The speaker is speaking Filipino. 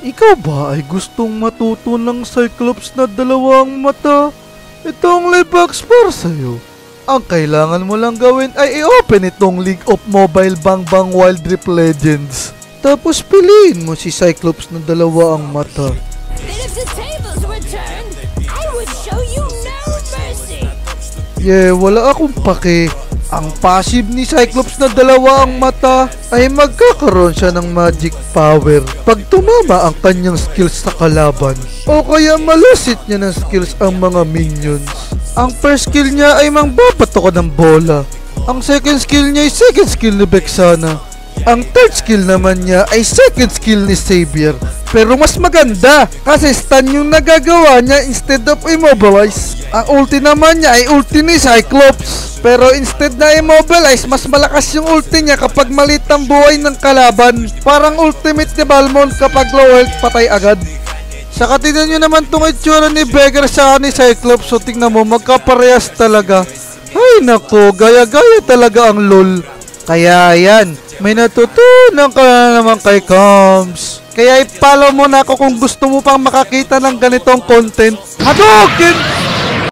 Ikaw ba ay gustong matuto ng Cyclops na dalawang mata? Ito ang live box para sa'yo. Ang kailangan mo lang gawin ay i-open itong League of Mobile Bang Bang Wild Rift Legends. Tapos piliin mo si Cyclops na dalawa ang mata. Wala akong pake. Ang passive ni Cyclops na dalawa ang mata ay magkakaroon siya ng magic power pag tumama ang kanyang skills sa kalaban o kaya malusit niya ng skills ang mga minions. Ang first skill niya ay mangbabato ka ng bola. Ang second skill niya ay second skill ni Vexana. Ang third skill naman niya ay second skill ni Xavier. Pero mas maganda kasi stun yung nagagawa niya instead of immobilize. Ang ulti naman niya ay ulti ni Cyclops. Pero instead na immobilize, mas malakas yung ulti niya kapag malit ang buhay ng kalaban. Parang ultimate ni Balmond kapag low health patay agad. Saka tignan nyo naman itong itsura ni Beggar sa ni Cyclops. So tingnan mo, magkaparehas talaga. Ay nako, gaya-gaya talaga ang LOL. Kaya yan, may natutunan ka na naman kay Combs. Kaya i-follow mo na ako kung gusto mo pang makakita ng ganitong content. Hadouken!